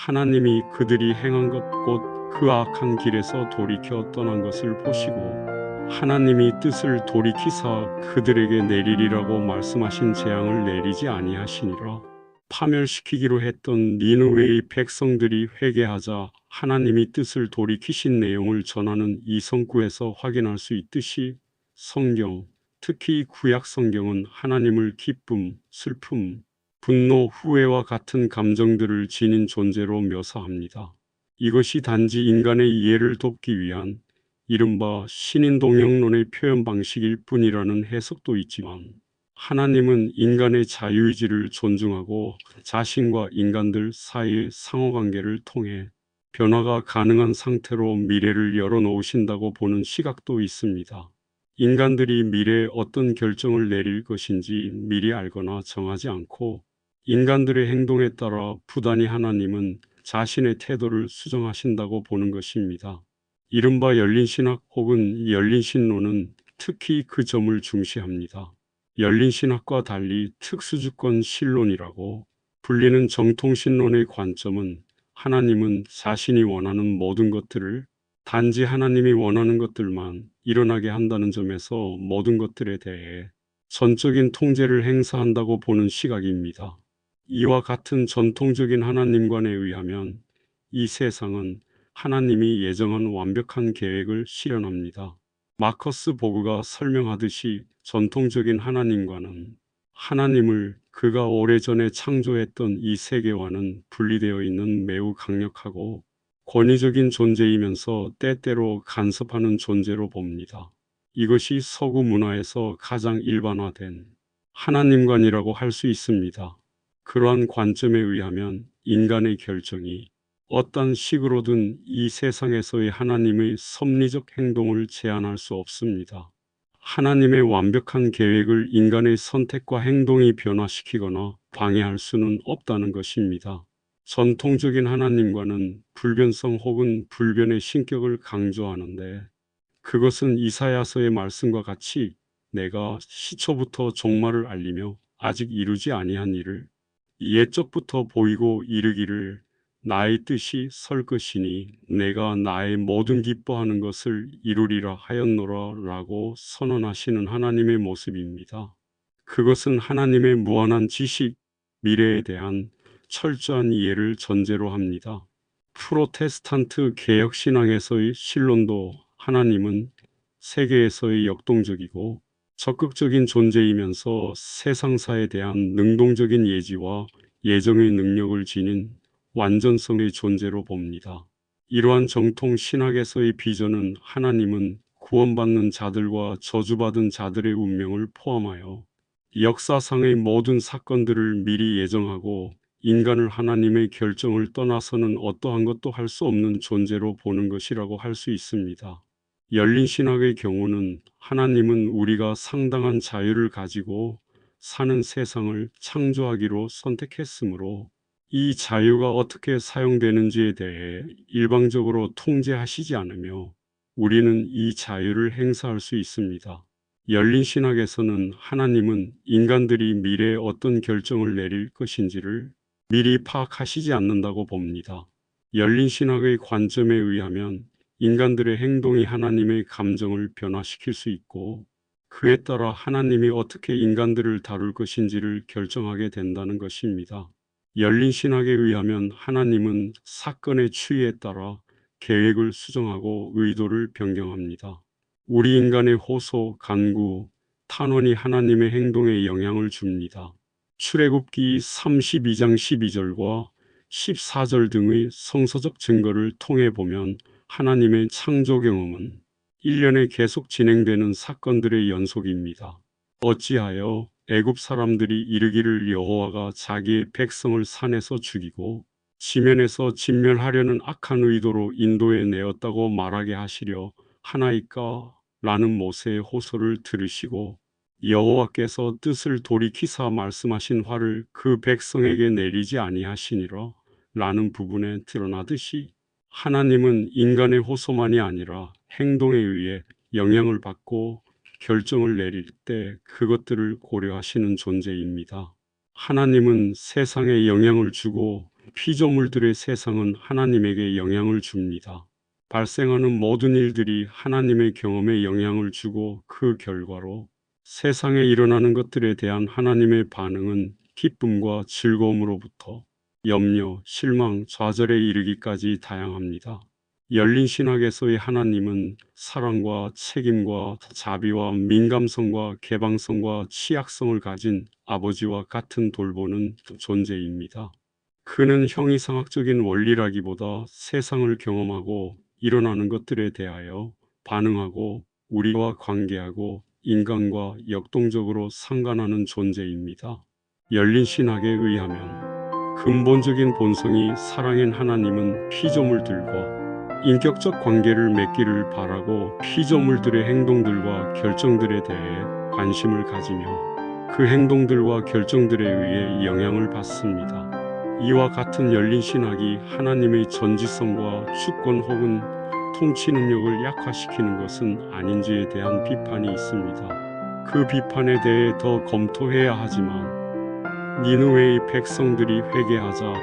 하나님이 그들이 행한 것 곧 그 악한 길에서 돌이켜 떠난 것을 보시고 하나님이 뜻을 돌이키사 그들에게 내리리라고 말씀하신 재앙을 내리지 아니하시니라. 파멸시키기로 했던 니느웨의 백성들이 회개하자 하나님이 뜻을 돌이키신 내용을 전하는 이 성구에서 확인할 수 있듯이 성경, 특히 구약 성경은 하나님을 기쁨, 슬픔, 분노, 후회와 같은 감정들을 지닌 존재로 묘사합니다. 이것이 단지 인간의 이해를 돕기 위한 이른바 신인동역론의 표현 방식일 뿐이라는 해석도 있지만 하나님은 인간의 자유의지를 존중하고 자신과 인간들 사이의 상호관계를 통해 변화가 가능한 상태로 미래를 열어놓으신다고 보는 시각도 있습니다. 인간들이 미래에 어떤 결정을 내릴 것인지 미리 알거나 정하지 않고 인간들의 행동에 따라 부단히 하나님은 자신의 태도를 수정하신다고 보는 것입니다. 이른바 열린신학 혹은 열린신론은 특히 그 점을 중시합니다. 열린신학과 달리 특수주권 신론이라고 불리는 정통신론의 관점은 하나님은 자신이 원하는 모든 것들을 단지 하나님이 원하는 것들만 일어나게 한다는 점에서 모든 것들에 대해 전적인 통제를 행사한다고 보는 시각입니다. 이와 같은 전통적인 하나님관에 의하면 이 세상은 하나님이 예정한 완벽한 계획을 실현합니다. 마커스 보그가 설명하듯이 전통적인 하나님과는 하나님을 그가 오래전에 창조했던 이 세계와는 분리되어 있는 매우 강력하고 권위적인 존재이면서 때때로 간섭하는 존재로 봅니다. 이것이 서구 문화에서 가장 일반화된 하나님관이라고 할 수 있습니다. 그러한 관점에 의하면 인간의 결정이 어떤 식으로든 이 세상에서의 하나님의 섭리적 행동을 제한할 수 없습니다. 하나님의 완벽한 계획을 인간의 선택과 행동이 변화시키거나 방해할 수는 없다는 것입니다. 전통적인 하나님과는 불변성 혹은 불변의 신격을 강조하는데 그것은 이사야서의 말씀과 같이 내가 시초부터 종말을 알리며 아직 이루지 아니한 일을 옛적부터 보이고 이르기를 나의 뜻이 설 것이니 내가 나의 모든 기뻐하는 것을 이루리라 하였노라 라고 선언하시는 하나님의 모습입니다. 그것은 하나님의 무한한 지식, 미래에 대한 철저한 이해를 전제로 합니다. 프로테스탄트 개혁신앙에서의 신론도 하나님은 세계에서의 역동적이고 적극적인 존재이면서 세상사에 대한 능동적인 예지와 예정의 능력을 지닌 완전성의 존재로 봅니다. 이러한 정통 신학에서의 비전은 하나님은 구원받는 자들과 저주받은 자들의 운명을 포함하여 역사상의 모든 사건들을 미리 예정하고 인간을 하나님의 결정을 떠나서는 어떠한 것도 할 수 없는 존재로 보는 것이라고 할 수 있습니다. 열린 신학의 경우는 하나님은 우리가 상당한 자유를 가지고 사는 세상을 창조하기로 선택했으므로 이 자유가 어떻게 사용되는지에 대해 일방적으로 통제하시지 않으며 우리는 이 자유를 행사할 수 있습니다. 열린 신학에서는 하나님은 인간들이 미래에 어떤 결정을 내릴 것인지를 미리 파악하시지 않는다고 봅니다. 열린 신학의 관점에 의하면 인간들의 행동이 하나님의 감정을 변화시킬 수 있고 그에 따라 하나님이 어떻게 인간들을 다룰 것인지를 결정하게 된다는 것입니다. 열린 신학에 의하면 하나님은 사건의 추이에 따라 계획을 수정하고 의도를 변경합니다. 우리 인간의 호소, 간구, 탄원이 하나님의 행동에 영향을 줍니다. 출애굽기 32장 12절과 14절 등의 성서적 증거를 통해 보면 하나님의 창조 경험은 1년에 계속 진행되는 사건들의 연속입니다. 어찌하여 애굽 사람들이 이르기를 여호와가 자기의 백성을 산에서 죽이고 지면에서 진멸하려는 악한 의도로 인도해 내었다고 말하게 하시려 하나이까? 라는 모세의 호소를 들으시고 여호와께서 뜻을 돌이키사 말씀하신 화를 그 백성에게 내리지 아니하시니라 라는 부분에 드러나듯이 하나님은 인간의 호소만이 아니라 행동에 의해 영향을 받고 결정을 내릴 때 그것들을 고려하시는 존재입니다. 하나님은 세상에 영향을 주고 피조물들의 세상은 하나님에게 영향을 줍니다. 발생하는 모든 일들이 하나님의 경험에 영향을 주고 그 결과로 세상에 일어나는 것들에 대한 하나님의 반응은 기쁨과 즐거움으로부터 염려, 실망, 좌절에 이르기까지 다양합니다. 열린 신학에서의 하나님은 사랑과 책임과 자비와 민감성과 개방성과 취약성을 가진 아버지와 같은 돌보는 존재입니다. 그는 형이상학적인 원리라기보다 세상을 경험하고 일어나는 것들에 대하여 반응하고 우리와 관계하고 인간과 역동적으로 상관하는 존재입니다. 열린 신학에 의하면 근본적인 본성이 사랑인 하나님은 피조물들과 인격적 관계를 맺기를 바라고 피조물들의 행동들과 결정들에 대해 관심을 가지며 그 행동들과 결정들에 의해 영향을 받습니다. 이와 같은 열린 신학이 하나님의 전지성과 주권 혹은 통치 능력을 약화시키는 것은 아닌지에 대한 비판이 있습니다. 그 비판에 대해 더 검토해야 하지만 니느웨의 백성들이 회개하자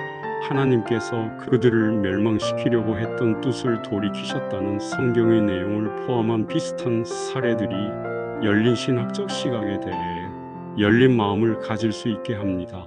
하나님께서 그들을 멸망시키려고 했던 뜻을 돌이키셨다는 성경의 내용을 포함한 비슷한 사례들이 열린 신학적 시각에 대해 열린 마음을 가질 수 있게 합니다.